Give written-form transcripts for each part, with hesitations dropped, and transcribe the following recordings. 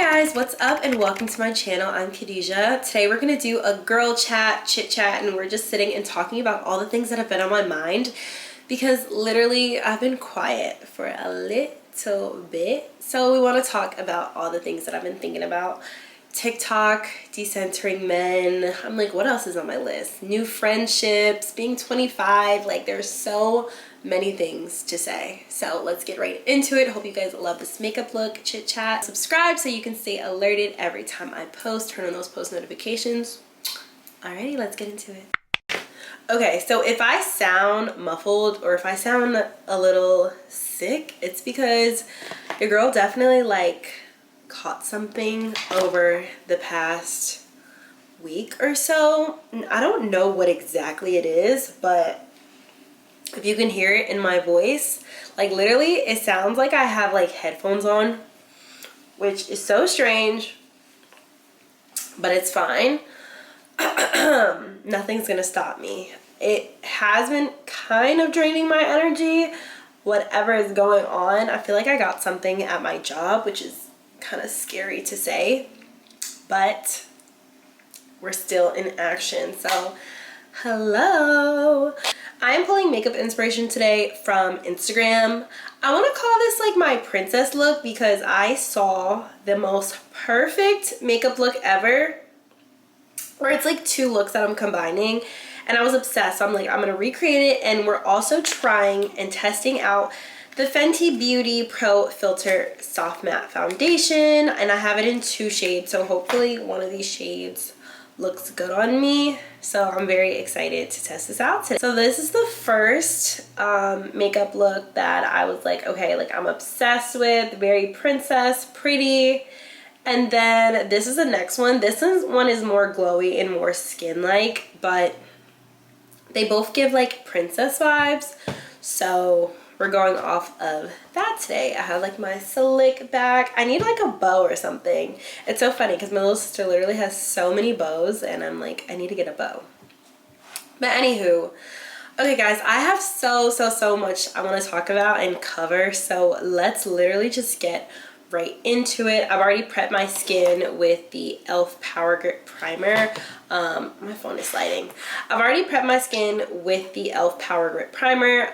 Guys, what's up and welcome to my channel. I'm Khadijah. Today we're gonna do a girl chat, chit chat, and we're just sitting and talking about all the things that have been on my mind because literally I've been quiet for a little bit. So we want to talk about all the things that I've been thinking about. TikTok, decentering men. I'm like, what else is on my list? New friendships, being 25. Like, there's so many things to say. So let's get right into it. Hope you guys love this makeup look, chit chat. Subscribe so you can stay alerted every time I post. Turn on those post notifications. Alrighty, let's get into it. Okay, so if I sound muffled or if I sound a little sick, it's because your girl definitely caught something over the past week or so. I don't know what exactly it is, but if you can hear it in my voice, like literally it sounds like I have like headphones on, which is so strange, but it's fine. Nothing's gonna stop me. It has been kind of draining my energy, whatever is going on. I feel like I got something at my job, which is kind of scary to say, but we're still in action. So hello, I'm pulling makeup inspiration today from Instagram. I want to call this like my princess look because I saw the most perfect makeup look ever, where it's like two looks that I'm combining, and I was obsessed. So I'm like, I'm gonna recreate it. And we're also trying and testing out the Fenty Beauty Pro Filter Soft Matte Foundation, and I have it in 2 shades, so hopefully one of these shades looks good on me. So I'm very excited to test this out today. So this is the first makeup look that I was like, okay, like I'm obsessed with, very princess, pretty. And then this is the next one. This one is more glowy and more skin-like, but they both give like princess vibes. So we're going off of that today. I have like my slick back. I need like a bow or something. It's so funny because my little sister literally has so many bows and I'm like, I need to get a bow. But anywho, okay guys, I have so much I want to talk about and cover. So let's literally just get right into it. I've already prepped my skin with the e.l.f. Power Grip Primer. My phone is sliding. I've already prepped my skin with the e.l.f. Power Grip Primer.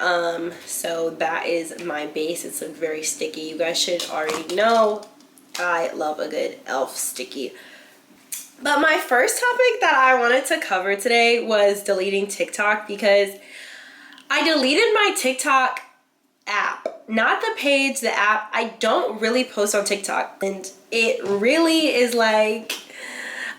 So that is my base. It's like very sticky. You guys should already know I love a good e.l.f. sticky. But my first topic that I wanted to cover today was deleting TikTok, because I deleted my TikTok app, not the page, the app. I don't really post on TikTok, and it really is like,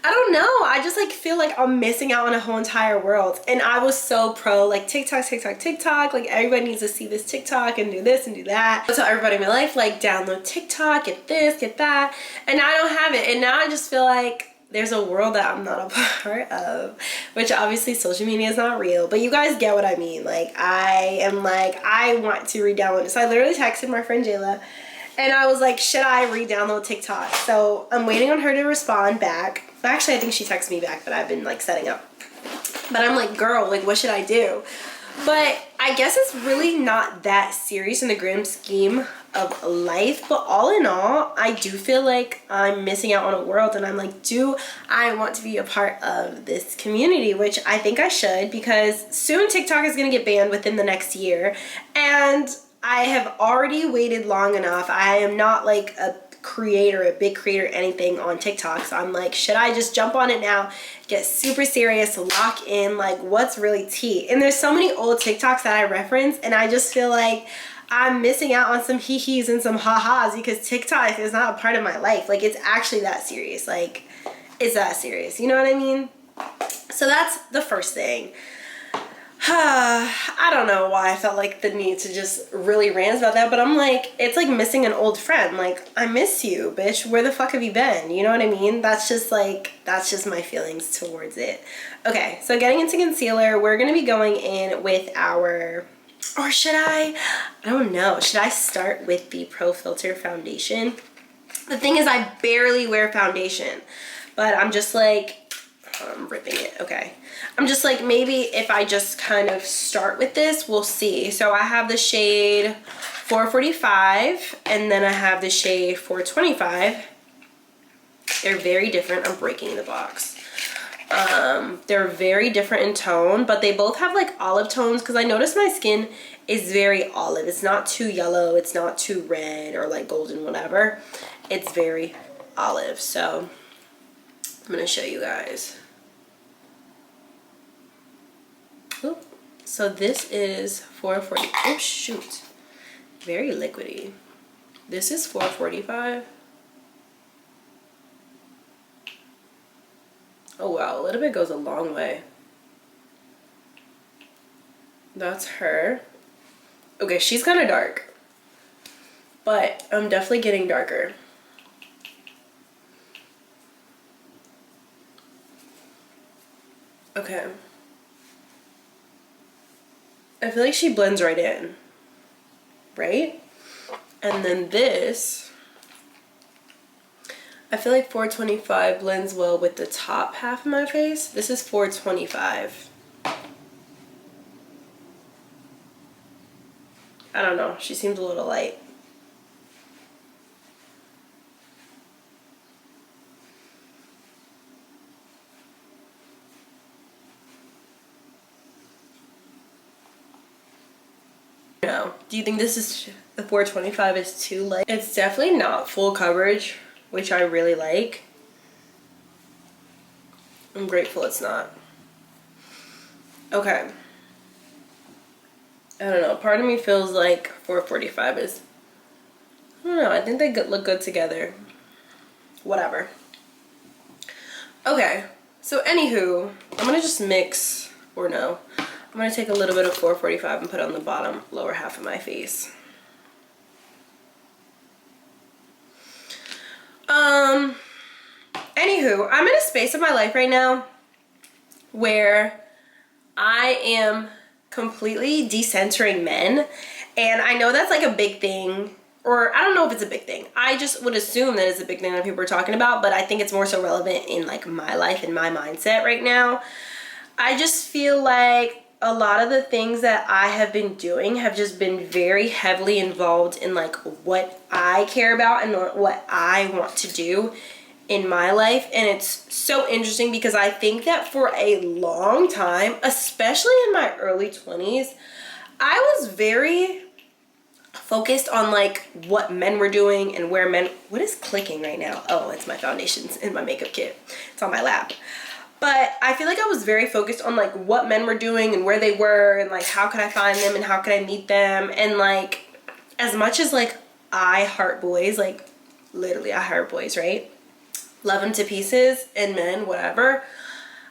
I don't know, I just like feel like I'm missing out on a whole entire world. And I was so pro like TikTok, like everybody needs to see this TikTok and do this and do that. I tell everybody in my life like download TikTok, get this, get that, and now I don't have it. And now I just feel like there's a world that I'm not a part of, which obviously social media is not real, but you guys get what I mean. Like I am like, I want to re-download it. So I literally texted my friend Jayla and I was like, should I re-download TikTok? So I'm waiting on her to respond back. Actually, I think she texted me back, but I've been like setting up. But I'm like, girl, like what should I do? But I guess it's really not that serious in the grand scheme of life. But all in all, I do feel like I'm missing out on a world, and I'm like, do I want to be a part of this community? Which I think I should, because soon TikTok is going to get banned within the next year, and I have already waited long enough. I am not like a creator, a big creator, anything on TikTok. So I'm like, should I just jump on it now, get super serious, lock in, like what's really tea? And there's so many old TikToks that I reference, and I just feel like I'm missing out on some hee-hees and some ha-has because TikTok is not a part of my life. Like it's actually that serious. Like it's that serious. You know what I mean? So that's the first thing. I don't know why I felt like the need to just really rant about that, but I'm like, it's like missing an old friend. Like, I miss you, bitch. Where the fuck have you been? You know what I mean? That's just like, that's just my feelings towards it. Okay, so getting into concealer, we're gonna be going in with our, or should I don't know. Should I start with the Pro Filter foundation? The thing is, I barely wear foundation, but I'm just like, I'm ripping it. Okay. I'm just like, maybe if I just kind of start with this, we'll see. So I have the shade 445 and then I have the shade 425. They're very different. I'm breaking the box. They're very different in tone, but they both have like olive tones because I noticed my skin is very olive. It's not too yellow, it's not too red or like golden, whatever. It's very olive. So I'm gonna show you guys. Oop. So this is $4.40. Oh shoot, very liquidy. This is $4.45. Oh wow, a little bit goes a long way. That's her. Okay, she's kind of dark, but I'm definitely getting darker. Okay. I feel like she blends right in, right? And then this, I feel like $4.25 blends well with the top half of my face. This is $4.25. I don't know, she seems a little light. No. Do you think this is, the $4.25 is too light? It's definitely not full coverage, which I really like. I'm grateful it's not. Okay. I don't know. Part of me feels like $4.45 is, I don't know. I think they look good together. Whatever. Okay. So anywho, I'm going to just mix, or no. I'm going to take a little bit of $4.45 and put it on the bottom, lower half of my face. Anywho, I'm in a space of my life right now where I am completely decentering men, and I know that's like a big thing, or I don't know if it's a big thing. I just would assume that it's a big thing that people are talking about, but I think it's more so relevant in like my life and my mindset right now. I just feel like a lot of the things that I have been doing have just been very heavily involved in like what I care about and what I want to do in my life. And it's so interesting because I think that for a long time, especially in my early 20s, I was very focused on like what men were doing and where men, what is clicking right now? Oh, it's my foundations in my makeup kit. It's on my lap. But I feel like I was very focused on like what men were doing and where they were and like how could I find them and how could I meet them. And like as much as like I heart boys, like literally I heart boys, right? Love them to pieces, and men, whatever.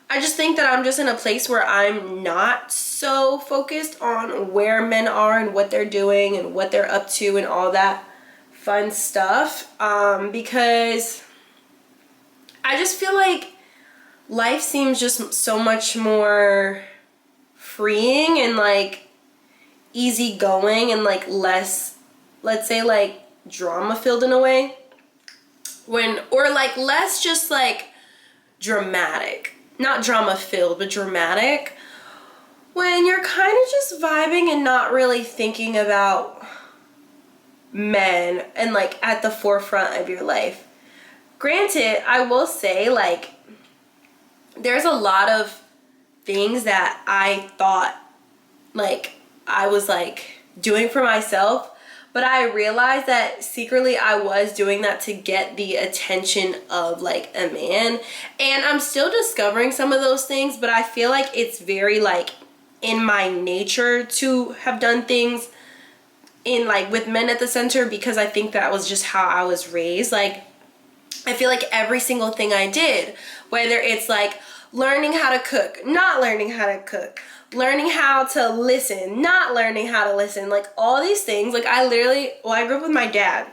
I just think that I'm just in a place where I'm not so focused on where men are and what they're doing and what they're up to and all that fun stuff. Because I just feel like life seems just so much more freeing and like easygoing and like less, let's say like drama filled in a way. Or like less just like dramatic, not drama filled, but dramatic, when you're kind of just vibing and not really thinking about men and like at the forefront of your life. Granted, I will say like there's a lot of things that I thought like I was like doing for myself, but I realized that secretly I was doing that to get the attention of like a man. And I'm still discovering some of those things, but I feel like it's very like in my nature to have done things in like with men at the center, because I think that was just how I was raised. Like I feel like every single thing I did, whether it's like learning how to cook, not learning how to cook, learning how to listen, not learning how to listen, like all these things, like I grew up with my dad,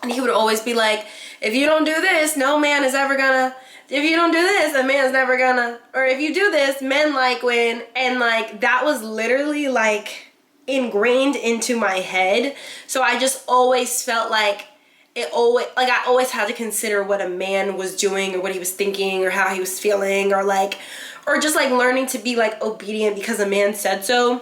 and he would always be like, if you don't do this, no man is ever gonna, if you don't do this, a man's never gonna, or if you do this, men like when, and like that was literally like ingrained into my head. So I just always felt like I always had to consider what a man was doing or what he was thinking or how he was feeling, or just like learning to be like obedient because a man said so.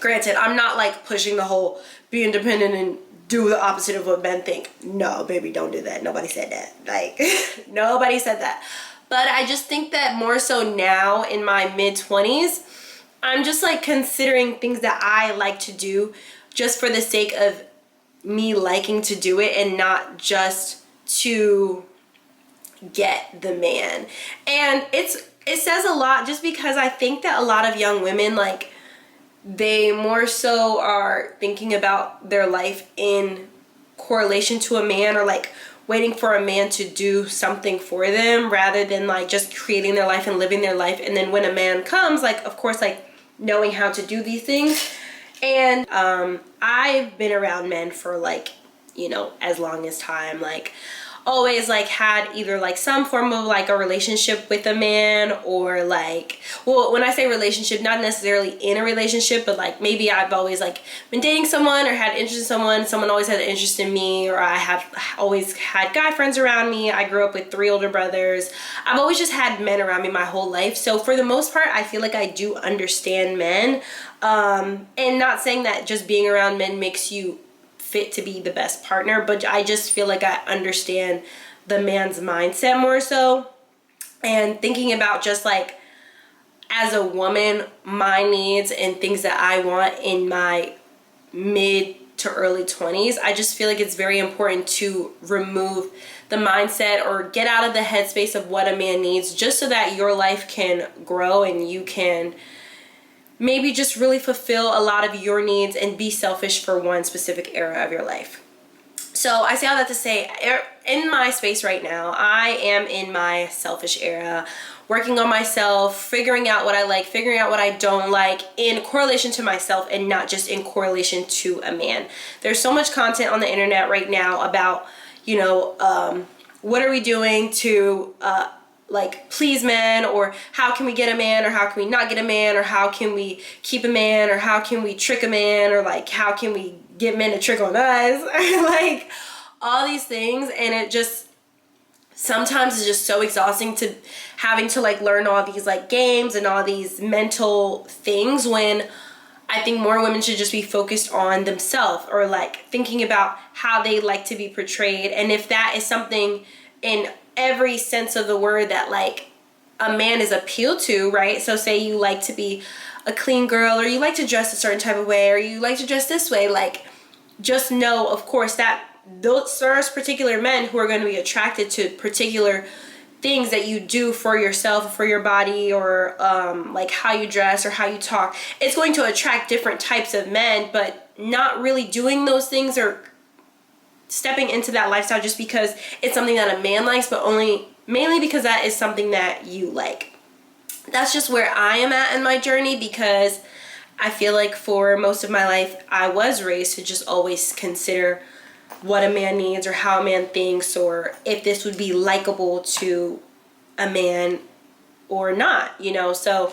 Granted, I'm not like pushing the whole be independent and do the opposite of what men think. No, baby, don't do that. Nobody said that. Like, nobody said that. But I just think that more so now in my mid-20s, I'm just like considering things that I like to do just for the sake of me liking to do it and not just to get the man. And it says a lot just because I think that a lot of young women, like, they more so are thinking about their life in correlation to a man, or like waiting for a man to do something for them rather than like just creating their life and living their life. And then when a man comes, like, of course, like knowing how to do these things. And I've been around men for like, you know, as long as time, like always like had either like some form of like a relationship with a man, or like, well, when I say relationship, not necessarily in a relationship, but like maybe I've always like been dating someone or had interest in someone always had an interest in me, or I have always had guy friends around me. I grew up with 3 older brothers. I've always just had men around me my whole life. So for the most part, I feel like I do understand men. And not saying that just being around men makes you fit to be the best partner, but I just feel like I understand the man's mindset more so. And thinking about just like, as a woman, my needs and things that I want in my mid to early 20s, I just feel like it's very important to remove the mindset or get out of the headspace of what a man needs, just so that your life can grow and you can maybe just really fulfill a lot of your needs and be selfish for one specific era of your life. So I say all that to say, in my space right now, I am in my selfish era, working on myself, figuring out what I like, figuring out what I don't like in correlation to myself and not just in correlation to a man. There's so much content on the internet right now about, you know, what are we doing to like please men, or how can we get a man, or how can we not get a man, or how can we keep a man, or how can we trick a man, or like how can we get men to trick on us, like all these things. And it just sometimes is just so exhausting to having to like learn all these like games and all these mental things, when I think more women should just be focused on themselves, or like thinking about how they like to be portrayed. And if that is something in every sense of the word that like a man is appealed to, right? So say you like to be a clean girl, or you like to dress a certain type of way, or you like to dress this way, like just know, of course, that there's particular men who are going to be attracted to particular things that you do for yourself, for your body, or like how you dress or how you talk. It's going to attract different types of men, but not really doing those things or stepping into that lifestyle just because it's something that a man likes, but mainly because that is something that you like. That's just where I am at in my journey, because I feel like for most of my life I was raised to just always consider what a man needs, or how a man thinks, or if this would be likable to a man or not, you know. So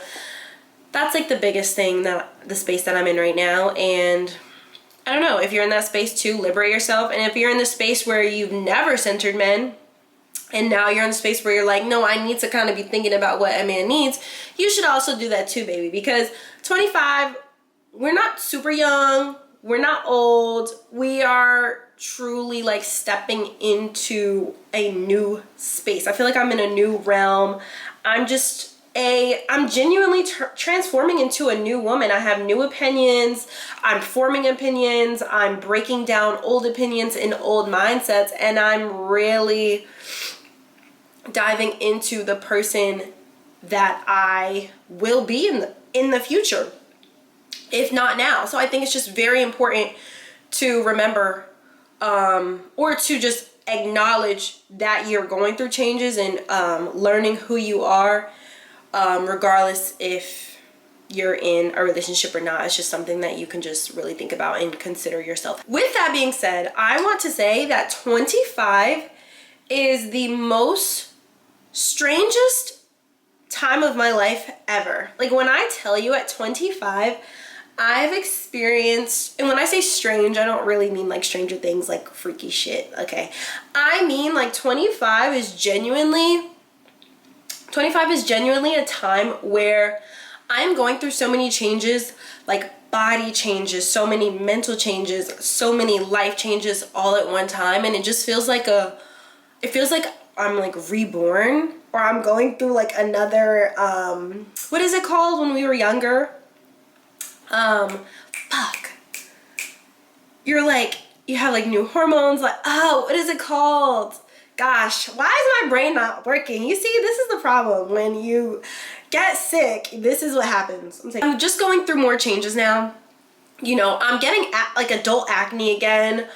that's like the biggest thing, that the space that I'm in right now. And I don't know, if you're in that space too, liberate yourself. And if you're in the space where you've never centered men, and now you're in the space where you're like, no, I need to kind of be thinking about what a man needs, you should also do that too, baby. Because 25, we're not super young, we're not old, we are truly like stepping into a new space. I feel like I'm in a new realm. I'm genuinely transforming into a new woman. I have new opinions. I'm forming opinions. I'm breaking down old opinions and old mindsets. And I'm really diving into the person that I will be in the future, if not now. So I think it's just very important to remember, or to just acknowledge that you're going through changes and learning who you are. Regardless if you're in a relationship or not. It's just something that you can just really think about and consider yourself. With that being said, I want to say that 25 is the most strangest time of my life ever. Like, when I tell you at 25, I've experienced, and when I say strange, I don't really mean like Stranger Things, like freaky shit, okay? I mean like 25 is genuinely a time where I'm going through so many changes, like body changes, so many mental changes, so many life changes all at one time, and it just feels like I'm like reborn, or I'm going through like another what is it called when we were younger? Fuck. You have like new hormones, like, oh, what is it called? Gosh, why is my brain not working? You see, this is the problem. When you get sick, this is what happens. I'm just going through more changes now. You know, I'm getting like adult acne again.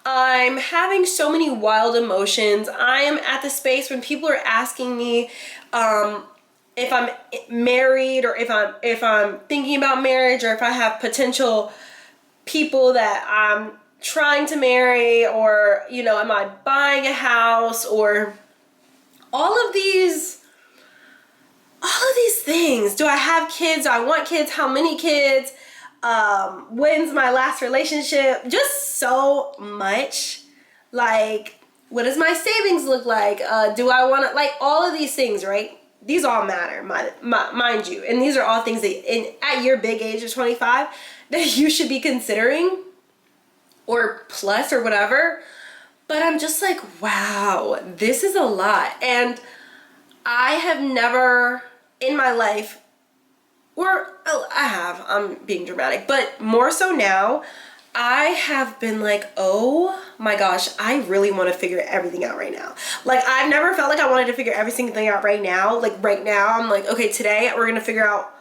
I'm having so many wild emotions. I am at the space when people are asking me if I'm married, or if I'm thinking about marriage, or if I have potential people that I'm trying to marry, or, you know, am I buying a house, or all of these things. Do I have kids? Do I want kids? How many kids? When's my last relationship? Just so much. Like, what does my savings look like? Do I want to, like, all of these things, right? These all matter, mind you. And these are all things that at your big age of 25 that you should be considering, or plus, or whatever. But I'm just like, wow, this is a lot. And I have never in my life, or I'm being dramatic, but more so now, I have been like, oh my gosh, I really want to figure everything out right now. Like, I've never felt like I wanted to figure every single thing out right now. Like, right now, I'm like, okay, today we're going to figure out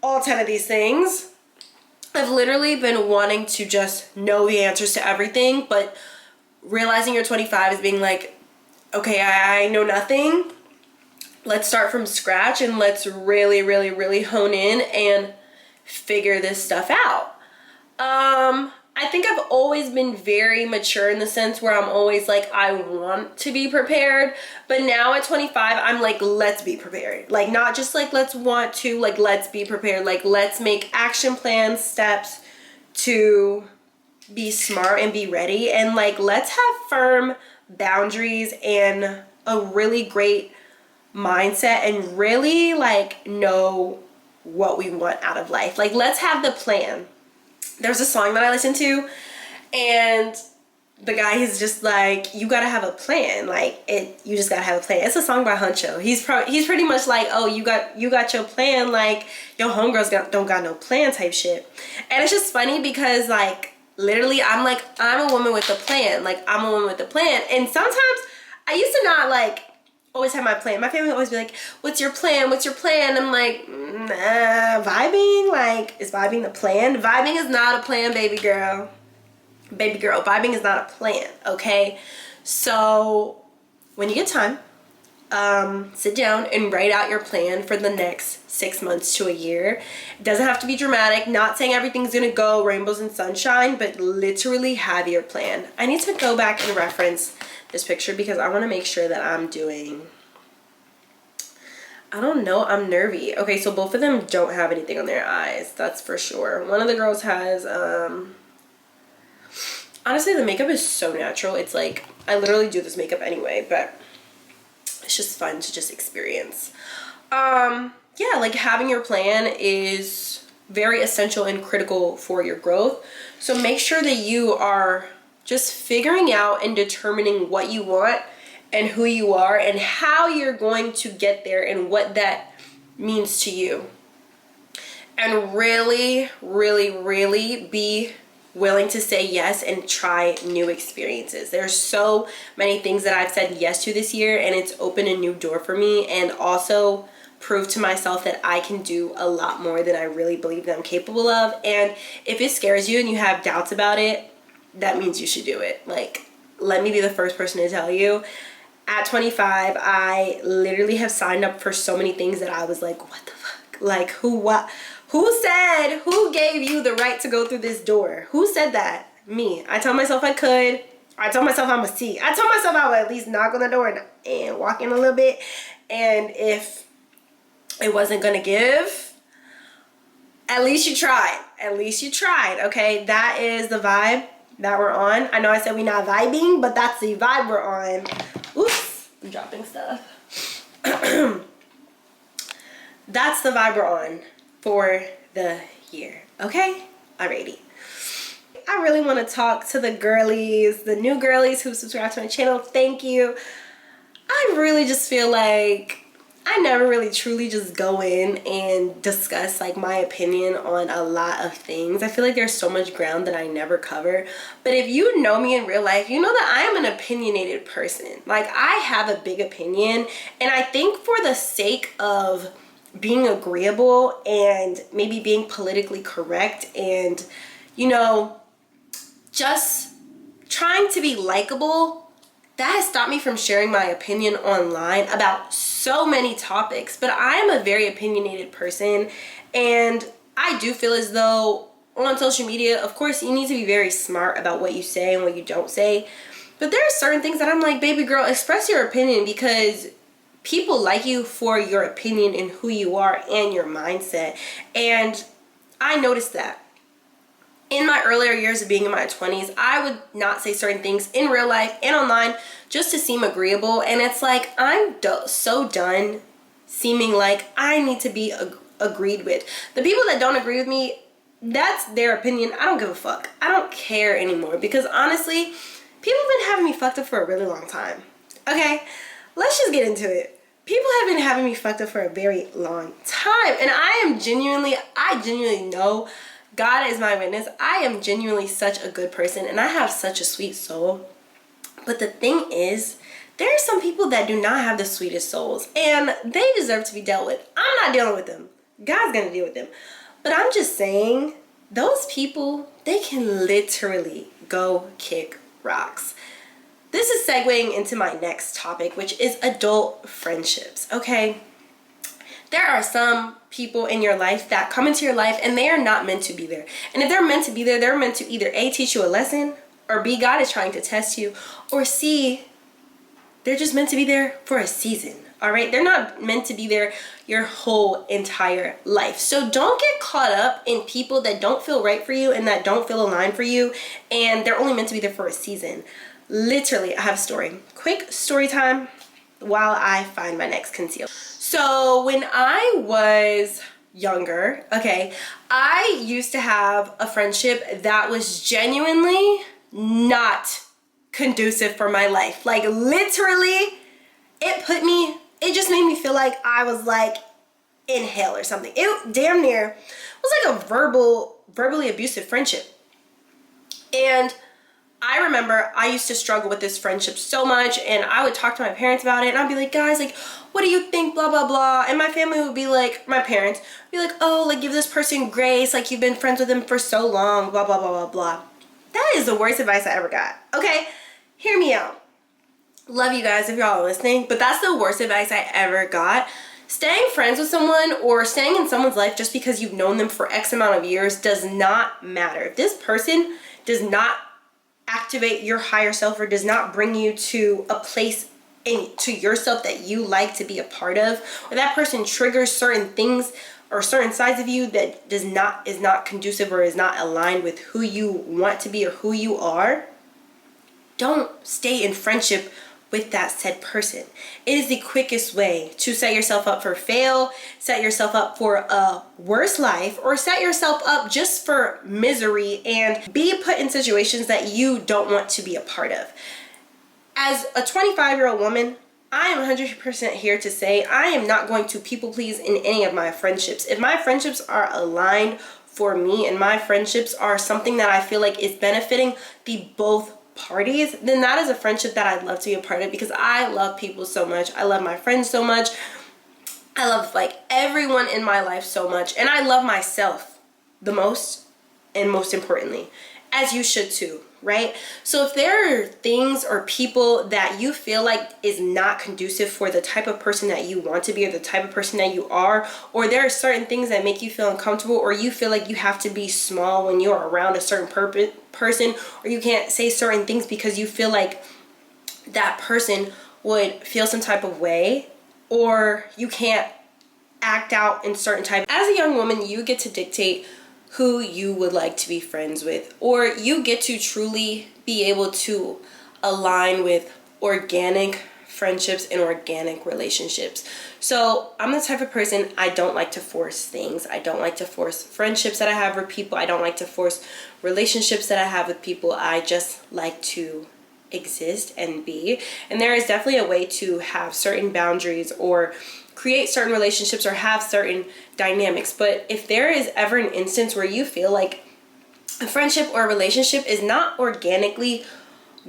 all 10 of these things. I've literally been wanting to just know the answers to everything, but realizing you're 25 is being like, okay, I know nothing. Let's start from scratch, and let's really, really, really hone in and figure this stuff out. I think I've always been very mature in the sense where I'm always like, I want to be prepared. But now at 25, I'm like, let's be prepared. Like, not just like, let's want to, like, let's be prepared. Like, let's make action plans, steps to be smart and be ready. And like, let's have firm boundaries and a really great mindset, and really like know what we want out of life. Like, let's have the plan. There's a song that I listen to, and the guy is just like, you gotta have a plan. Like, you just gotta have a plan. It's a song by Huncho. He's pretty much like, oh, you got your plan, like your homegirls don't got no plan type shit. And it's just funny because like, literally, I'm a woman with a plan. Like, I'm a woman with a plan. And sometimes I used to not like always have my plan. My family would always be like, what's your plan? What's your plan? I'm like, vibing? Like, is vibing the plan? Vibing is not a plan, baby girl. Baby girl, vibing is not a plan, okay? So, when you get time, sit down and write out your plan for the next 6 months to a year. It doesn't have to be dramatic. Not saying everything's gonna go rainbows and sunshine, but literally have your plan. I need to go back and reference this picture because I want to make sure that I'm doing, I don't know, I'm nervy. Okay, so both of them don't have anything on their eyes, that's for sure. One of the girls has, honestly, the makeup is so natural. It's like, I literally do this makeup anyway, but it's just fun to just experience. Yeah, like, having your plan is very essential and critical for your growth. So make sure that you are just figuring out and determining what you want and who you are and how you're going to get there and what that means to you. And really, really, really be willing to say yes and try new experiences. There's so many things that I've said yes to this year, and it's opened a new door for me, and also proved to myself that I can do a lot more than I really believe that I'm capable of. And if it scares you and you have doubts about it, that means you should do it. Like, let me be the first person to tell you, at 25, I literally have signed up for so many things that I was like, what the fuck? Like, who gave you the right to go through this door? Who said that? Me. I told myself I could. I told myself I'm a see. I told myself I would at least knock on the door and walk in a little bit. And if it wasn't gonna give, at least you tried. At least you tried, okay? That is the vibe that we're on. I know I said we're not vibing, but that's the vibe we're on. Oops, I'm dropping stuff. That's the vibe we're on for the year, okay? Alrighty. I really want to talk to the girlies, the new girlies who subscribe to my channel. Thank you. I really just feel like I never really truly just go in and discuss like my opinion on a lot of things. I feel like there's so much ground that I never cover. But if you know me in real life, you know that I am an opinionated person. Like, I have a big opinion, and I think for the sake of being agreeable and maybe being politically correct and, you know, just trying to be likable, that has stopped me from sharing my opinion online about so many topics. But I am a very opinionated person, and I do feel as though on social media, of course, you need to be very smart about what you say and what you don't say. But there are certain things that I'm like, baby girl, express your opinion, because people like you for your opinion and who you are and your mindset. And I noticed that in my earlier years of being in my 20s, I would not say certain things in real life and online just to seem agreeable. And it's like, I'm so done seeming like I need to be agreed with. The people that don't agree with me, that's their opinion. I don't give a fuck. I don't care anymore, because honestly, people have been having me fucked up for a really long time. Okay, let's just get into it. People have been having me fucked up for a very long time, and I genuinely know, God is my witness, I am genuinely such a good person, and I have such a sweet soul. But the thing is, there are some people that do not have the sweetest souls, and they deserve to be dealt with. I'm not dealing with them. God's gonna deal with them. But I'm just saying, those people, they can literally go kick rocks. This is segueing into my next topic, which is adult friendships, okay? There are some people in your life that come into your life and they are not meant to be there. And if they're meant to be there, they're meant to either A, teach you a lesson, or B, God is trying to test you, or C, they're just meant to be there for a season, all right? They're not meant to be there your whole entire life. So don't get caught up in people that don't feel right for you and that don't feel aligned for you, and they're only meant to be there for a season. Literally, I have a story. Quick story time while I find my next conceal. So when I was younger, okay, I used to have a friendship that was genuinely not conducive for my life. Like, literally, it just made me feel like I was like in hell or something. It damn near was like a verbally abusive friendship. And I remember I used to struggle with this friendship so much, and I would talk to my parents about it, and I'd be like, guys, like, what do you think, blah, blah, blah. And my family would be like, my parents would be like, oh, like, give this person grace, like, you've been friends with them for so long, blah, blah, blah, blah, blah. That is the worst advice I ever got, okay? Hear me out. Love you guys if y'all are listening, but that's the worst advice I ever got. Staying friends with someone or staying in someone's life just because you've known them for X amount of years does not matter. If this person does not activate your higher self or does not bring you to a place to yourself that you like to be a part of, or that person triggers certain things or certain sides of you that is not conducive or is not aligned with who you want to be or who you are, don't stay in friendship with that said person. It is the quickest way to set yourself up for fail, set yourself up for a worse life, or set yourself up just for misery and be put in situations that you don't want to be a part of. As a 25-year-old woman, I am 100% here to say I am not going to people please in any of my friendships. If my friendships are aligned for me and my friendships are something that I feel like is benefiting the both parties, then that is a friendship that I'd love to be a part of, because I love people so much. I love my friends so much. I love like everyone in my life so much, and I love myself the most, and most importantly, as you should too, right? So if there are things or people that you feel like is not conducive for the type of person that you want to be or the type of person that you are, or there are certain things that make you feel uncomfortable, or you feel like you have to be small when you're around a certain person, or you can't say certain things because you feel like that person would feel some type of way, or you can't act out in certain type. As a young woman, you get to dictate who you would like to be friends with, or you get to truly be able to align with organic friendships and organic relationships. So I'm the type of person, I don't like to force things. I don't like to force friendships that I have with people. I don't like to force relationships that I have with people. I just like to exist and be. And there is definitely a way to have certain boundaries or create certain relationships or have certain dynamics. But if there is ever an instance where you feel like a friendship or a relationship is not organically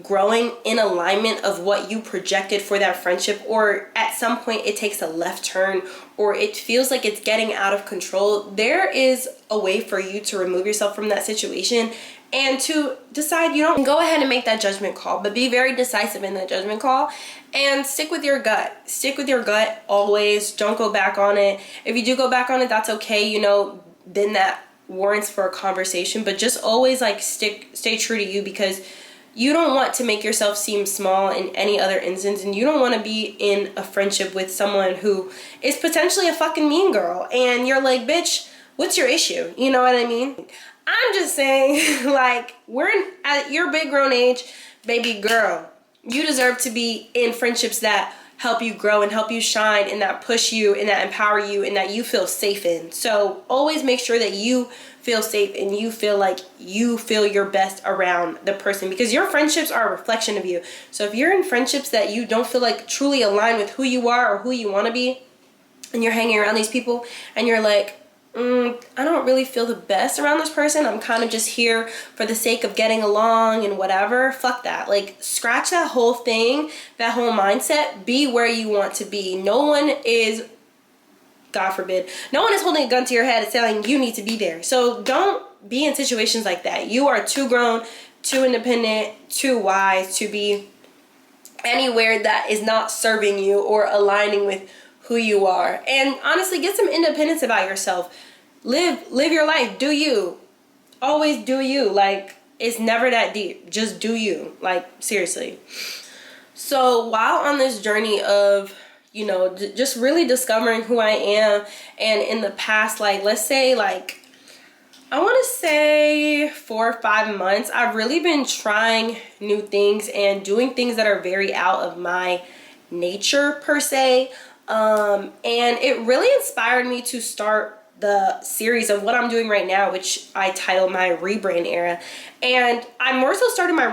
growing in alignment of what you projected for that friendship, or at some point it takes a left turn, or it feels like it's getting out of control, there is a way for you to remove yourself from that situation and to decide you don't go ahead and make that judgment call, but be very decisive in that judgment call and stick with your gut. Stick with your gut always. Don't go back on it. If you do go back on it, that's okay, you know, then that warrants for a conversation, but just always like stay true to you, because you don't want to make yourself seem small in any other instance, and you don't want to be in a friendship with someone who is potentially a fucking mean girl and you're like, bitch, what's your issue? You know what I mean? I'm just saying, like, at your big grown age, baby girl, you deserve to be in friendships that help you grow and help you shine and that push you and that empower you and that you feel safe in. So always make sure that you feel safe and you feel like you feel your best around the person, because your friendships are a reflection of you. So if you're in friendships that you don't feel like truly align with who you are or who you want to be, and you're hanging around these people and you're like, I don't really feel the best around this person, I'm kind of just here for the sake of getting along and whatever, fuck that. Like, scratch that whole thing, that whole mindset. Be where you want to be. No one is, God forbid, no one is holding a gun to your head and telling you need to be there. So don't be in situations like that. You are too grown, too independent, too wise to be anywhere that is not serving you or aligning with who you are. And honestly, get some independence about yourself. Live your life. Do you. Always do you. Like, it's never that deep. Just do you. Like, seriously. So while on this journey of, you know, just really discovering who I am, and in the past, like, let's say, like, I want to say 4 or 5 months, I've really been trying new things and doing things that are very out of my nature, per se. And it really inspired me to start the series of what I'm doing right now, which I title my rebrand era. And I more so started my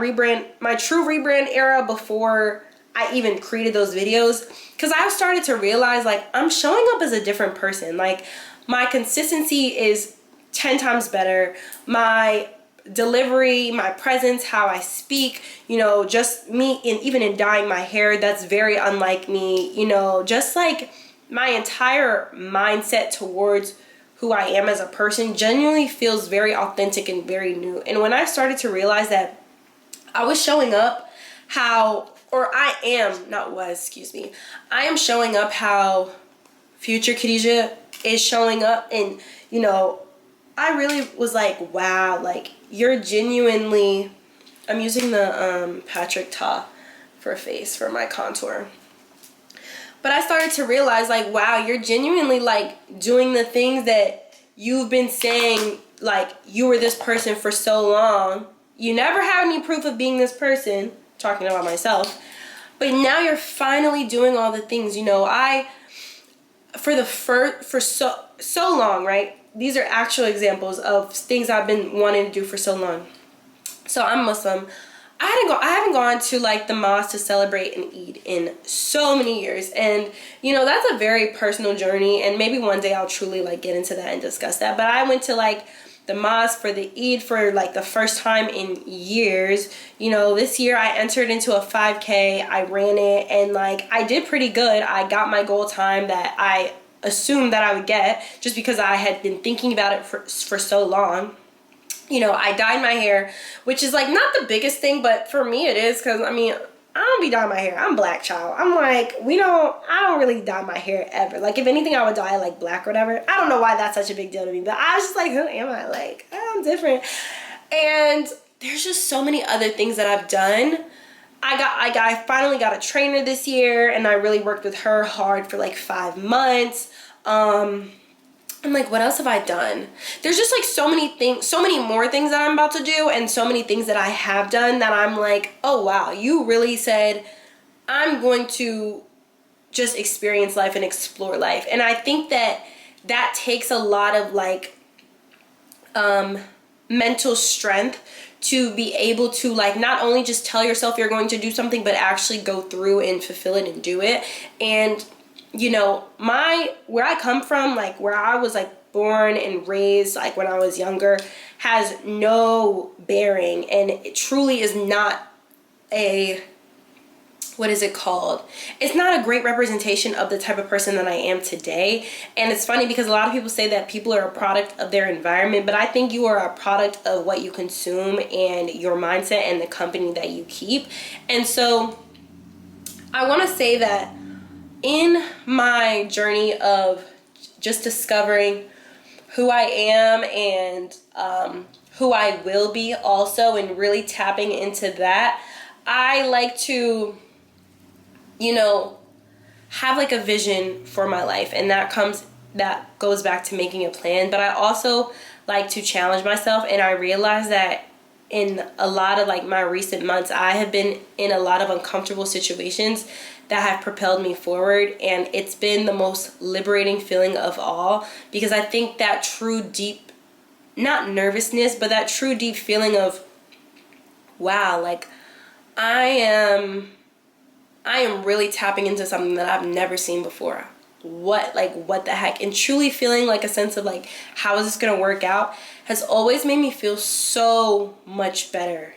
true rebrand era before I even created those videos, because I started to realize, like, I'm showing up as a different person. Like, my consistency is 10 times better. My delivery, my presence, how I speak, you know, just me, and even in dyeing my hair, that's very unlike me, you know, just like my entire mindset towards who I am as a person genuinely feels very authentic and very new. And when I started to realize that I was showing up I am showing up how future Khadijah is showing up, and, you know, I really was like, wow, like, you're genuinely, I'm using the Patrick Ta for face for my contour. But I started to realize, like, wow, you're genuinely, like, doing the things that you've been saying, like, you were this person for so long. You never had any proof of being this person, talking about myself. But now you're finally doing all the things, you know, for so long, right? These are actual examples of things I've been wanting to do for so long. So I'm Muslim. I haven't gone to, like, the mosque to celebrate an Eid in so many years, and, you know, that's a very personal journey, and maybe one day I'll truly, like, get into that and discuss that. But I went to, like, the mosque for the Eid for, like, the first time in years. You know, this year I entered into a 5K, I ran it, and, like, I did pretty good. I got my goal time that I assumed that I would get, just because I had been thinking about it for so long. You know, I dyed my hair, which is, like, not the biggest thing, but for me it is, because, I mean, I don't be dyeing my hair. I'm black, child. I'm like, I don't really dye my hair ever. Like, if anything, I would dye, like, black or whatever. I don't know why that's such a big deal to me, but I was just like, who am I? Like, I'm different. And there's just so many other things that I've done. I finally got a trainer this year, and I really worked with her hard for, like, 5 months. I'm like, what else have I done? There's just, like, so many things, so many more things that I'm about to do, and so many things that I have done that I'm like, oh wow, you really said I'm going to just experience life and explore life. And I think that that takes a lot of like mental strength to be able to like not only just tell yourself you're going to do something, but actually go through and fulfill it and do it. And you know, where I come from, like where I was like born and raised, like when I was younger, has no bearing, and it truly is not a, what is it called? It's not a great representation of the type of person that I am today. And it's funny because a lot of people say that people are a product of their environment, but I think you are a product of what you consume and your mindset and the company that you keep. And so I want to say that in my journey of just discovering who I am and who I will be also, and really tapping into that, I like to, you know, have like a vision for my life, and that goes back to making a plan. But I also like to challenge myself, and I realize that in a lot of like my recent months, I have been in a lot of uncomfortable situations that have propelled me forward, and it's been the most liberating feeling of all, because I think that true deep, not nervousness, but that true deep feeling of, wow, like I am really tapping into something that I've never seen before. What the heck? And truly feeling like a sense of like, how is this gonna work out, has always made me feel so much better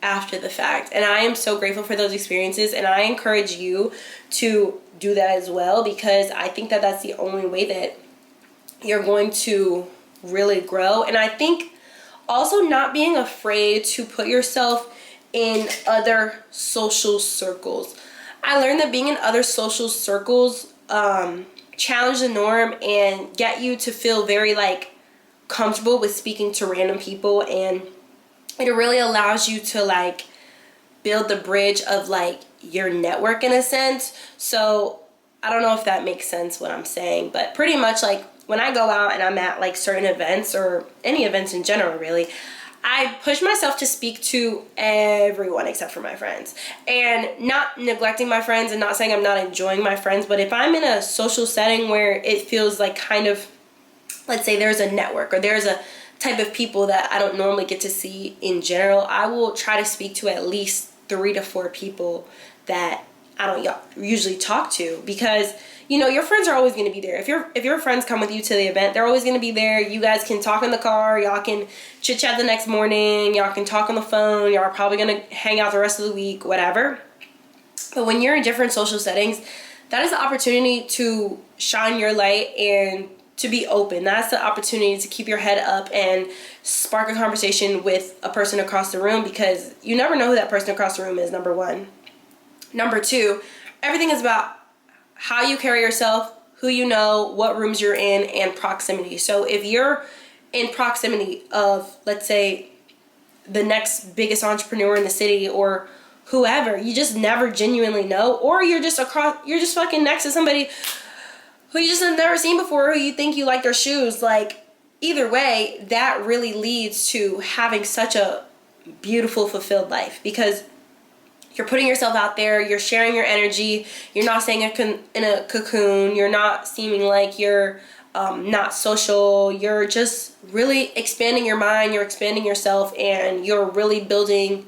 after the fact. And I am so grateful for those experiences, and I encourage you to do that as well, because I think that that's the only way that you're going to really grow. And I think also not being afraid to put yourself in other social circles. I learned that being in other social circles challenge the norm and get you to feel very like comfortable with speaking to random people, and it really allows you to like build the bridge of like your network in a sense. So I don't know if that makes sense what I'm saying, but pretty much like when I go out and I'm at like certain events, or any events in general really, I push myself to speak to everyone except for my friends. And not neglecting my friends and not saying I'm not enjoying my friends, but if I'm in a social setting where it feels like kind of, let's say there's a network or there's a type of people that I don't normally get to see in general, I will try to speak to at least 3 to 4 people that I don't usually talk to, because you know your friends are always going to be there. If your friends come with you to the event, they're always going to be there. You guys can talk in the car, y'all can chit chat the next morning, y'all can talk on the phone, y'all are probably going to hang out the rest of the week, whatever. But when you're in different social settings, that is the opportunity to shine your light and to be open. That's the opportunity to keep your head up and spark a conversation with a person across the room, because you never know who that person across the room is, number one. Number two, everything is about how you carry yourself, who you know, what rooms you're in, and proximity. So if you're in proximity of, let's say, the next biggest entrepreneur in the city or whoever, you just never genuinely know, or you're just fucking next to somebody who you just have never seen before, who you think you like their shoes. Like, either way, that really leads to having such a beautiful, fulfilled life, because you're putting yourself out there, you're sharing your energy, you're not staying in a cocoon, you're not seeming like you're not social, you're just really expanding your mind, you're expanding yourself, and you're really building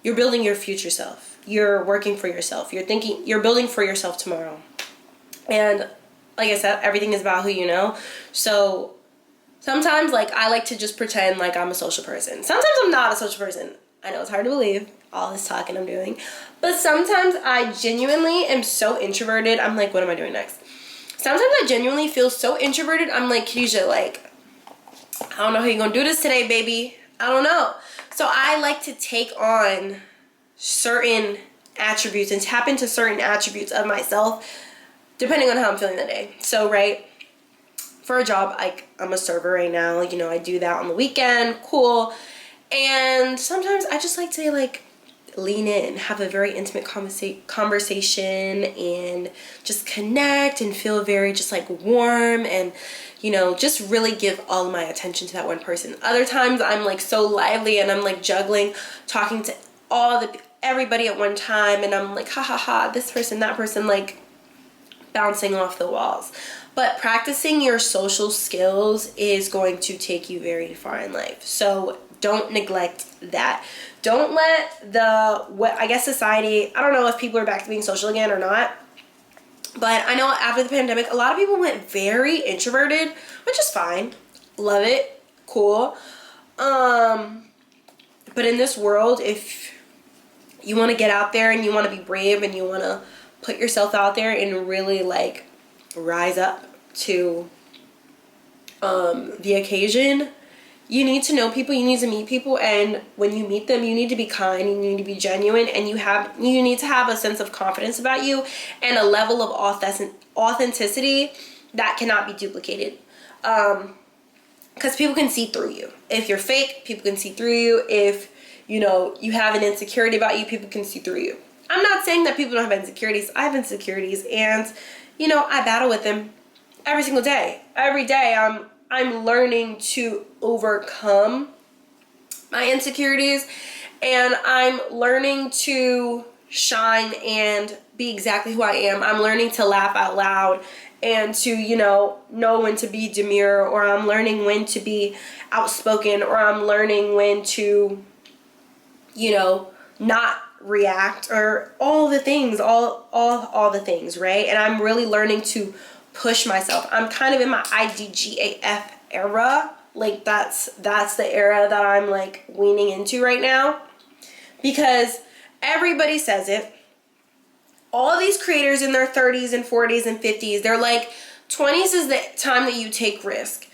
your future self. You're working for yourself. You're building for yourself tomorrow. And like I said, everything is about who you know. So sometimes like I like to just pretend like I'm a social person. Sometimes I'm not a social person. I know it's hard to believe, all this talking I'm doing, but sometimes I genuinely am so introverted. I'm like, what am I doing next? Sometimes I genuinely feel so introverted. I'm like, Khadijah, like, I don't know how you're gonna do this today, baby. I don't know. So I like to take on certain attributes and tap into certain attributes of myself depending on how I'm feeling that day. So, right, for a job, I'm a server right now. You know, I do that on the weekend. Cool. And sometimes I just like to like lean in, have a very intimate conversation and just connect and feel very just like warm and, you know, just really give all of my attention to that one person. Other times I'm like so lively and I'm like juggling, talking to everybody at one time and I'm like, ha ha ha, this person, that person, like bouncing off the walls. But practicing your social skills is going to take you very far in life. So don't neglect that. Don't let society, I don't know if people are back to being social again or not, but I know after the pandemic, a lot of people went very introverted, which is fine. Love it. Cool. But in this world, if you want to get out there and you want to be brave and you want to put yourself out there and really like rise up to the occasion, you need to know people, you need to meet people, and when you meet them, you need to be kind, you need to be genuine, and you need to have a sense of confidence about you and a level of authenticity that cannot be duplicated. Because people can see through you. If you're fake, people can see through you. If you have an insecurity about you, people can see through you. I'm not saying that people don't have insecurities. I have insecurities, and I battle with them every single day. Every day I'm learning to overcome my insecurities, and I'm learning to shine and be exactly who I am. I'm learning to laugh out loud and to, know when to be demure, or I'm learning when to be outspoken, or I'm learning when to, not react, or all the things, all the things, right? And I'm really learning to push myself. I'm kind of in my IDGAF era. Like that's the era that I'm like leaning into right now, because everybody says it. All these creators in their 30s and 40s and 50s, they're like, 20s is the time that you take risk.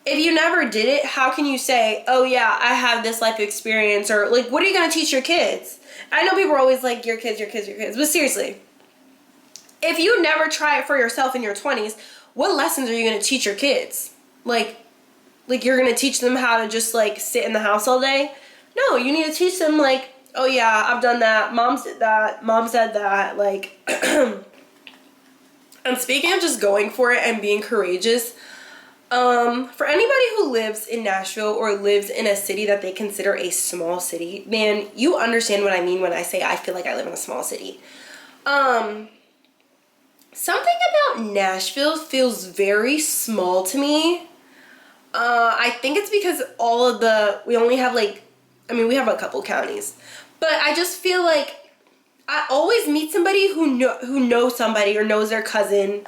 If you never did it, how can you say, oh yeah, I have this life experience? Or like, what are you going to teach your kids? I know people are always like, your kids. But seriously, if you never try it for yourself in your 20s, what lessons are you going to teach your kids? Like you're going to teach them how to just like sit in the house all day? No, you need to teach them like, oh yeah, I've done that. Mom did that. Mom said that. Like, and speaking of just going for it and being courageous, for anybody who lives in Nashville or lives in a city that they consider a small city, man, you understand what I mean when I say I feel like I live in a small city. Something about Nashville feels very small to me. I think it's because we only have we have a couple counties, but I just feel like I always meet somebody who knows somebody or knows their cousin.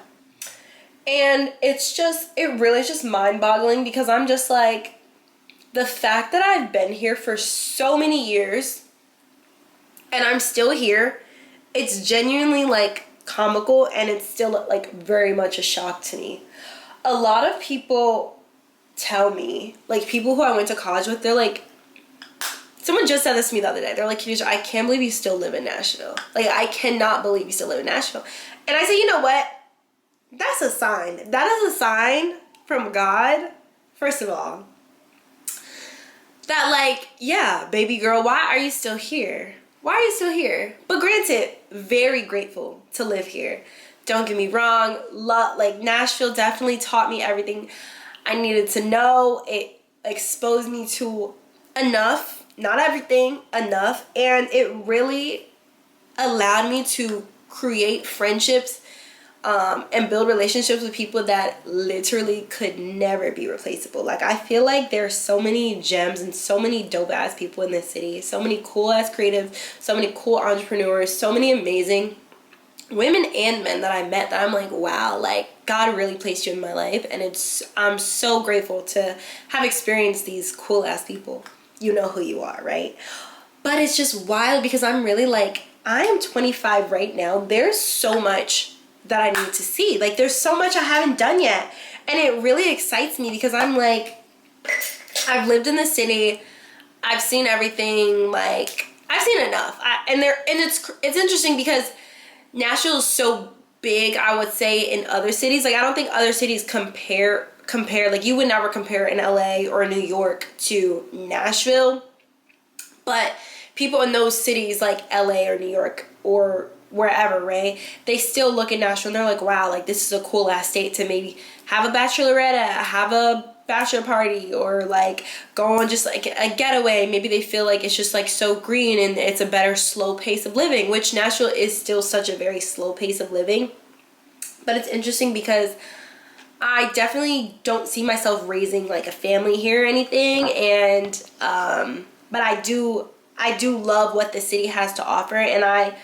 And it really is just mind-boggling, because I'm just like, the fact that I've been here for so many years and I'm still here, it's genuinely like comical, and it's still like very much a shock to me. A lot of people tell me, like people who I went to college with, they're like, someone just said this to me the other day. They're like, Khadijah, I can't believe you still live in Nashville. Like, I cannot believe you still live in Nashville. And I say, you know what? That's a sign. That is a sign from God, first of all, that like, yeah, baby girl, why are you still here? Why are you still here? But granted, very grateful to live here. Don't get me wrong. Nashville definitely taught me everything I needed to know. It exposed me to enough, not everything, enough. And it really allowed me to create friendships and build relationships with people that literally could never be replaceable. Like, I feel like there's so many gems and so many dope ass people in this city, so many cool ass creatives, so many cool entrepreneurs, so many amazing women and men that I met that I'm like, wow, like God really placed you in my life, and I'm so grateful to have experienced these cool ass people. You know who you are, right? But it's just wild, because I'm really like, I am 25 right now. There's so much that I need to see. Like, there's so much I haven't done yet, and it really excites me, because I'm like, I've lived in the city, I've seen everything, like I've seen enough. It's interesting because Nashville is so big, I would say, in other cities. Like, I don't think other cities compare, like you would never compare in LA or New York to Nashville, but people in those cities like LA or New York or wherever, right, they still look at Nashville and they're like, wow, like this is a cool ass state to maybe have a bachelorette at, have a bachelor party or like go on just like a getaway. Maybe they feel like it's just like so green and it's a better slow pace of living, which Nashville is still such a very slow pace of living. But it's interesting because I definitely don't see myself raising like a family here or anything, and but I do love what the city has to offer, and I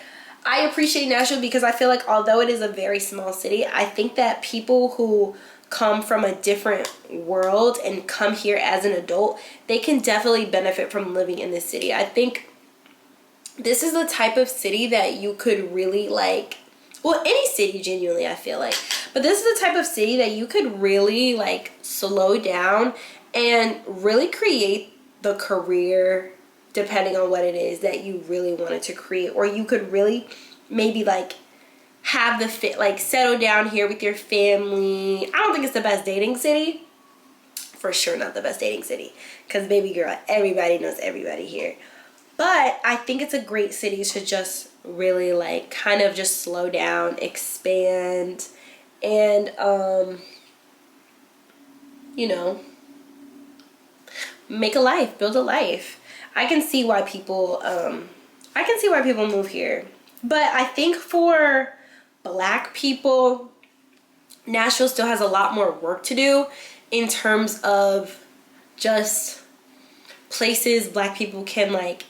appreciate Nashville because I feel like although it is a very small city, I think that people who come from a different world and come here as an adult, they can definitely benefit from living in this city. I think this is the type of city that you could really like, well, any city genuinely, I feel like, but this is the type of city that you could really like slow down and really create the career depending on what it is that you really wanted to create, or you could really maybe like have the fit, like settle down here with your family. I don't think it's the best dating city, for sure not the best dating city, because baby girl, everybody knows everybody here, but I think it's a great city to just really like kind of just slow down, expand, and you know, make a life, build a life. I can see why people move here. But I think for Black people, Nashville still has a lot more work to do in terms of just places Black people can like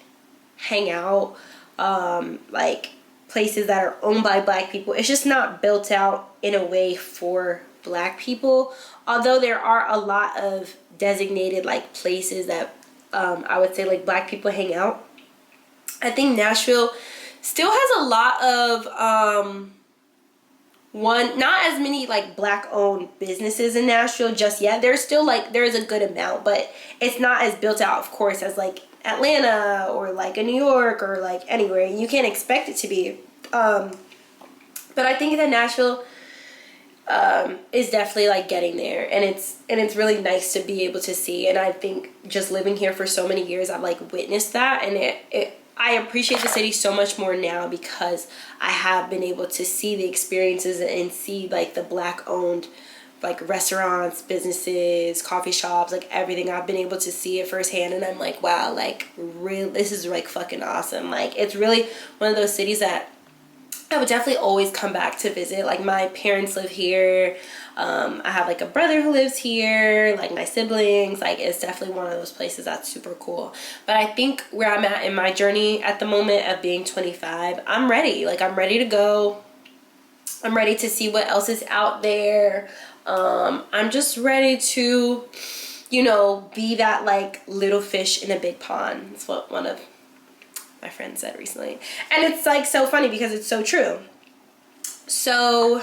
hang out, like places that are owned by Black people. It's just not built out in a way for Black people, although there are a lot of designated like places that I would say like Black people hang out. I think Nashville still has a lot of not as many like Black owned businesses in Nashville just yet. There's still like, there's a good amount, but it's not as built out, of course, as like Atlanta or like a New York or like anywhere. You can't expect it to be. But I think that Nashville is definitely like getting there, and it's really nice to be able to see. And I think just living here for so many years, I've like witnessed that, and I appreciate the city so much more now because I have been able to see the experiences and see like the Black owned like restaurants, businesses, coffee shops, like everything. I've been able to see it firsthand, and I'm like, wow, like really, this is like fucking awesome. Like it's really one of those cities that I would definitely always come back to visit. Like my parents live here. I have like a brother who lives here, like my siblings. Like it's definitely one of those places that's super cool. But I think where I'm at in my journey at the moment of being 25, I'm ready. Like I'm ready to go. I'm ready to see what else is out there. I'm just ready to, you know, be that like little fish in a big pond. That's what one of my friend said recently, and it's like so funny because it's so true. So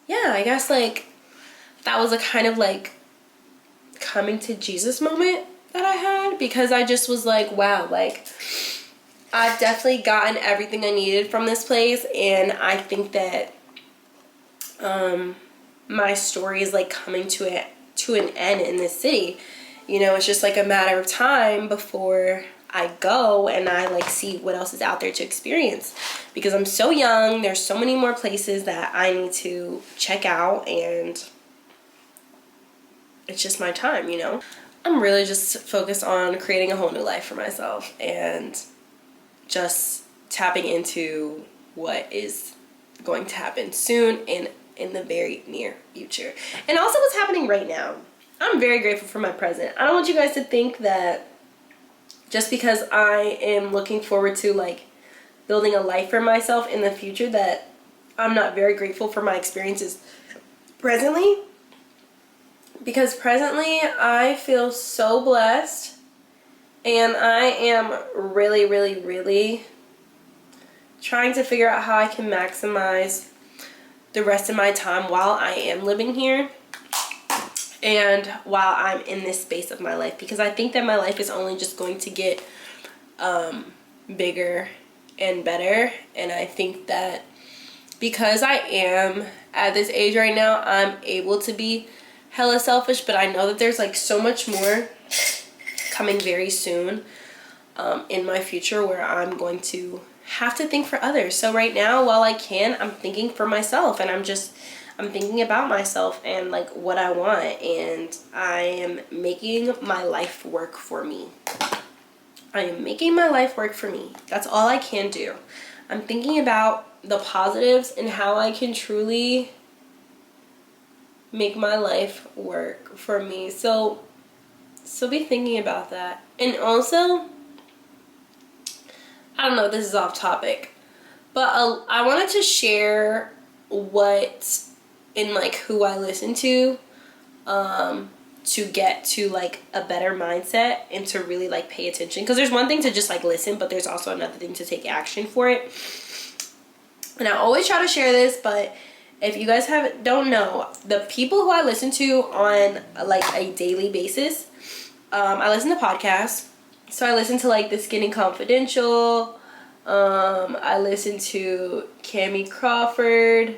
yeah, I guess like that was a kind of like coming to Jesus moment that I had, because I just was like, wow, like I've definitely gotten everything I needed from this place, and I think that my story is like coming to an end in this city. You know, it's just like a matter of time before I go and I like see what else is out there to experience, because I'm so young. There's so many more places that I need to check out, and it's just my time, you know. I'm really just focused on creating a whole new life for myself and just tapping into what is going to happen soon and in the very near future, and also what's happening right now. I'm very grateful for my present. I don't want you guys to think that just because I am looking forward to like building a life for myself in the future that I'm not very grateful for my experiences presently, because presently I feel so blessed, and I am really, really, really trying to figure out how I can maximize the rest of my time while I am living here and while I'm in this space of my life, because I think that my life is only just going to get bigger and better. And I think that because I am at this age right now, I'm able to be hella selfish, but I know that there's like so much more coming very soon in my future where I'm going to have to think for others. So right now, while I can, I'm thinking for myself, and I'm thinking about myself and like what I want, and I am making my life work for me. I am making my life work for me. That's all I can do. I'm thinking about the positives and how I can truly make my life work for me. So be thinking about that. And also, I don't know if this is off topic, but I wanted to share what in like who I listen to get to like a better mindset and to really like pay attention, because there's one thing to just like listen, but there's also another thing to take action for it. And I always try to share this, but if you guys don't know, the people who I listen to on like a daily basis, I listen to podcasts. So I listen to like The Skinny Confidential. I listen to Cammie Crawford.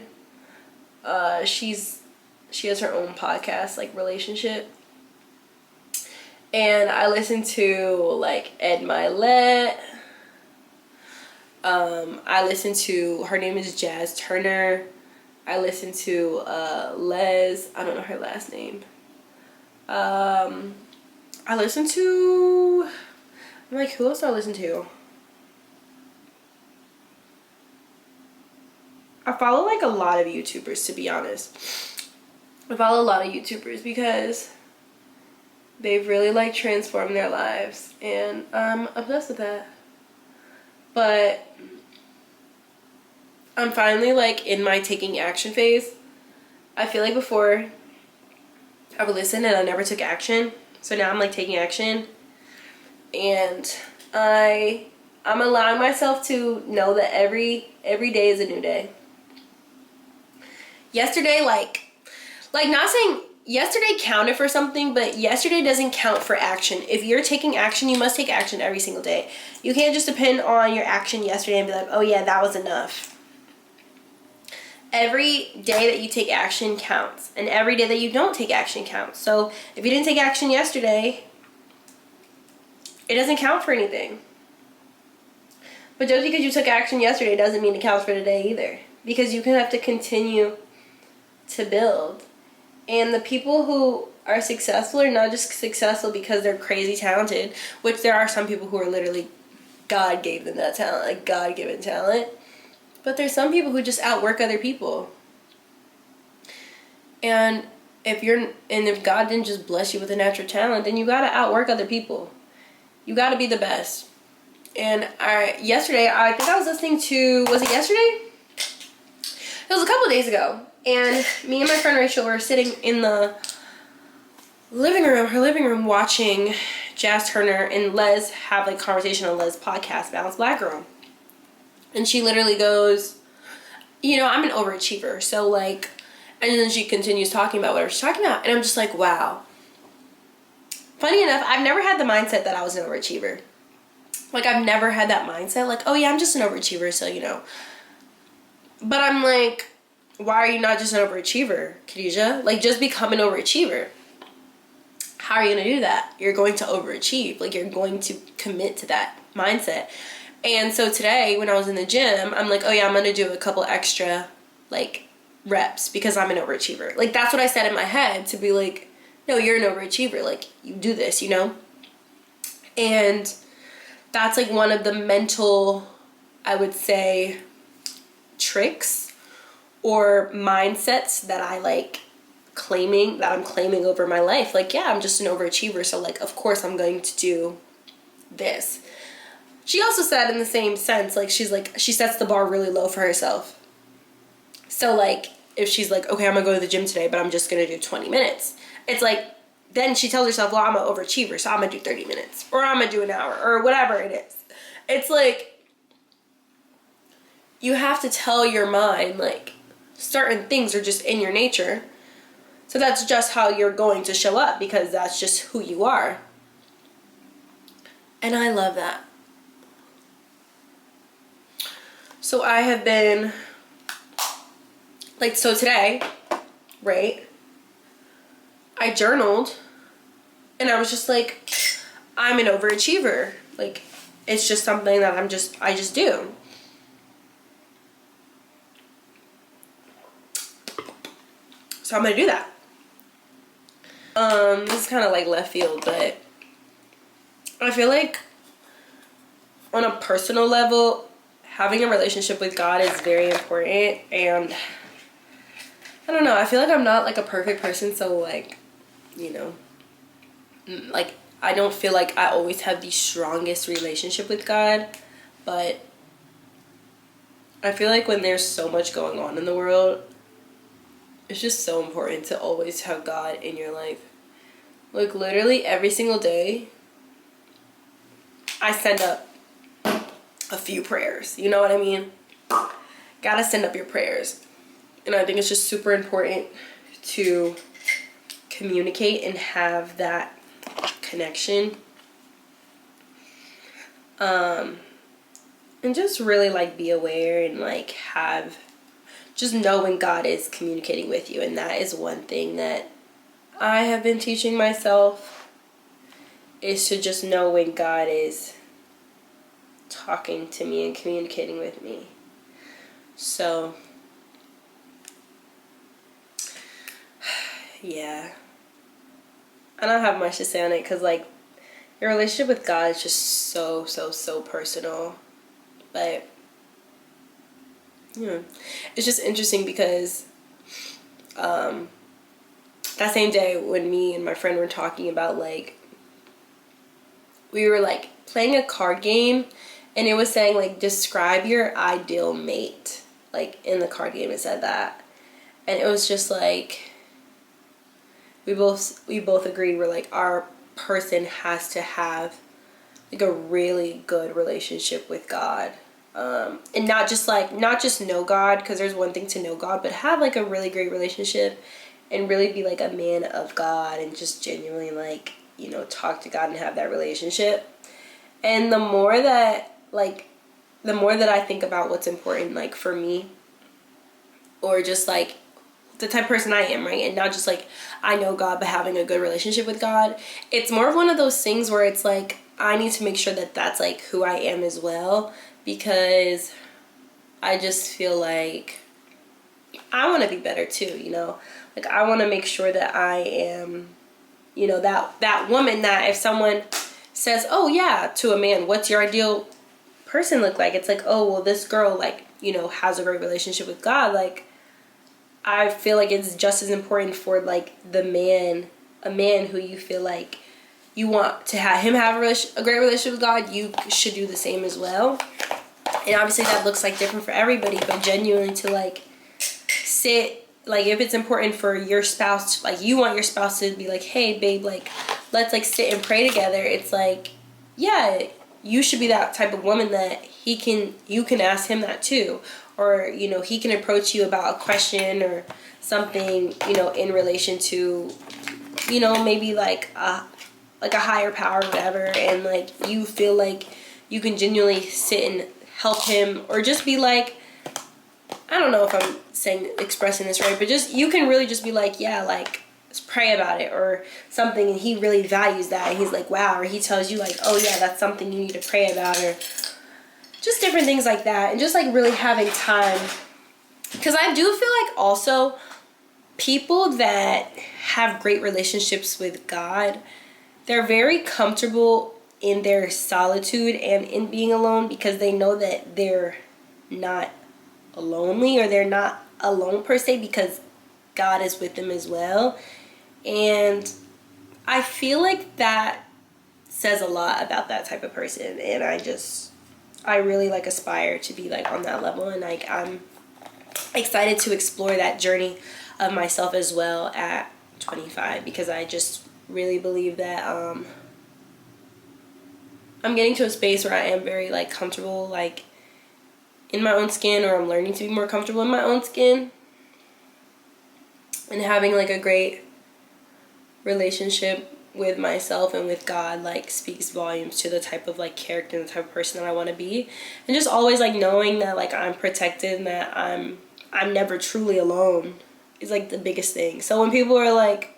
She has her own podcast, like Relationship. And I listen to like Ed Milet. I listen to, her name is Jazz Turner. I listen to Les, I don't know her last name. I listen to, I'm like, who else do I listen to? I follow like a lot of YouTubers, to be honest. I follow a lot of YouTubers because they've really like transformed their lives, and I'm obsessed with that. But I'm finally like in my taking action phase. I feel like before I would listen and I never took action. So now I'm like taking action, and I'm allowing myself to know that every day is a new day. Yesterday, like not saying yesterday counted for something, but yesterday doesn't count for action. If you're taking action, you must take action every single day. You can't just depend on your action yesterday and be like, oh yeah, that was enough. Every day that you take action counts, and every day that you don't take action counts. So if you didn't take action yesterday, it doesn't count for anything. But just because you took action yesterday doesn't mean it counts for today either, because you can have to continue to build. And the people who are successful are not just successful because they're crazy talented, which there are some people who are literally, God gave them that talent, like God-given talent. But there's some people who just outwork other people. And if God didn't just bless you with a natural talent, then you gotta outwork other people. You gotta be the best. And yesterday, I think I was listening to, was it yesterday? It was a couple of days ago. And me and my friend Rachel were sitting in the her living room, watching Jazz Turner and Les have like conversation on Les' podcast, Balanced Black Girl. And she literally goes, you know, I'm an overachiever. So like, and then she continues talking about whatever she's talking about. And I'm just like, wow. Funny enough, I've never had the mindset that I was an overachiever. Like, I've never had that mindset. Like, oh yeah, I'm just an overachiever, so you know. But I'm like, why are you not just an overachiever, Khadijah? Like, just become an overachiever. How are you going to do that? You're going to overachieve. Like, you're going to commit to that mindset. And so today, when I was in the gym, I'm like, oh yeah, I'm going to do a couple extra, like, reps because I'm an overachiever. Like, that's what I said in my head, to be like, no, you're an overachiever. Like, you do this, you know? And that's, like, one of the mental, I would say, tricks or mindsets that I'm claiming over my life. Like, yeah, I'm just an overachiever, so, like, of course I'm going to do this. She also said in the same sense, like, she sets the bar really low for herself. So, like, if she's like, okay, I'm gonna go to the gym today, but I'm just gonna do 20 minutes. It's like, then she tells herself, well, I'm an overachiever, so I'm gonna do 30 minutes. Or I'm gonna do an hour, or whatever it is. It's like, you have to tell your mind, like, certain things are just in your nature. So that's just how you're going to show up, because that's just who you are. And I love that. So I have been, like, so today, right, I journaled, and I was just like, I'm an overachiever. Like, it's just something that I just do. So I'm gonna do that. This is kind of like left field, but I feel like on a personal level, having a relationship with God is very important. And I don't know, I feel like I'm not like a perfect person, so like, you know, like I don't feel like I always have the strongest relationship with God, but I feel like when there's so much going on in the world, it's just so important to always have God in your life. Like literally every single day, I send up a few prayers. You know what I mean? Gotta send up your prayers. And I think it's just super important to communicate and have that connection. And just really like be aware and like just know when God is communicating with you. And that is one thing that I have been teaching myself, is to just know when God is talking to me and communicating with me. So yeah, I don't have much to say on it, because like your relationship with God is just so personal. But yeah, it's just interesting because that same day when me and my friend were talking about, like, we were like playing a card game, and it was saying like describe your ideal mate. Like in the card game it said that, and it was just like we both agreed, we're like, our person has to have like a really good relationship with God, and not just know God, because there's one thing to know God, but have like a really great relationship and really be like a man of God and just genuinely like, you know, talk to God and have that relationship. And the more that I think about what's important, like for me, or just like the type of person I am, right? And not just like I know God, but having a good relationship with God. It's more of one of those things where it's like I need to make sure that that's like who I am as well, because I just feel like I want to be better too, you know? Like I want to make sure that I am, you know, that woman that if someone says, oh yeah, to a man, what's your ideal person look like? It's like, oh, well, this girl, like, you know, has a great relationship with God. Like, I feel like it's just as important for like a man who you feel like you want to have him have a great relationship with God, you should do the same as well. And obviously that looks like different for everybody, but genuinely to like sit, like if it's important for your spouse, like you want your spouse to be like, hey babe, like let's like sit and pray together. It's like, yeah, you should be that type of woman that you can ask him that too. Or, you know, he can approach you about a question or something, you know, in relation to, you know, maybe like a higher power or whatever, and like you feel like you can genuinely sit and help him, or just be like, I don't know if I'm expressing this right, but just you can really just be like, yeah, like let's pray about it or something, and he really values that, and he's like, wow, or he tells you like, oh yeah, that's something you need to pray about, or just different things like that. And just like really having time, because I do feel like also people that have great relationships with God, they're very comfortable in their solitude and in being alone, because they know that they're not lonely, or they're not alone per se, because God is with them as well. And I feel like that says a lot about that type of person, and I really like aspire to be like on that level, and like I'm excited to explore that journey of myself as well at 25, because I just really believe that I'm getting to a space where I am very like comfortable like in my own skin, or I'm learning to be more comfortable in my own skin, and having like a great relationship with myself and with God like speaks volumes to the type of like character and the type of person that I want to be. And just always like knowing that like I'm protected and that I'm never truly alone is like the biggest thing. So when people are like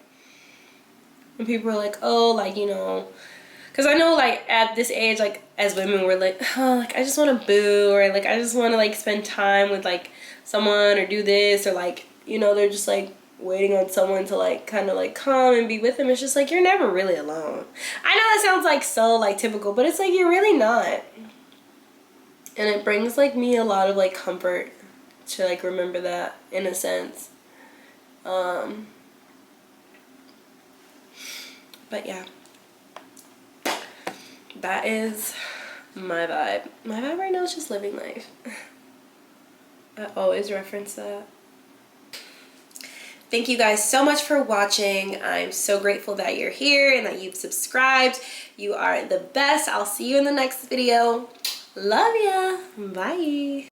oh, like, you know, because I know like at this age, like as women, we're like, oh, like I just want to boo, or like I just want to like spend time with like someone, or do this, or like, you know, they're just like, waiting on someone to like kind of like come and be with them. It's just like you're never really alone. I know that sounds like so like typical, but it's like you're really not. And it brings like me a lot of like comfort to like remember that in a sense. But yeah, that is my vibe. My vibe right now is just living life. I always reference that. Thank you guys so much for watching. I'm so grateful that you're here and that you've subscribed. You are the best. I'll see you in the next video. Love ya. Bye.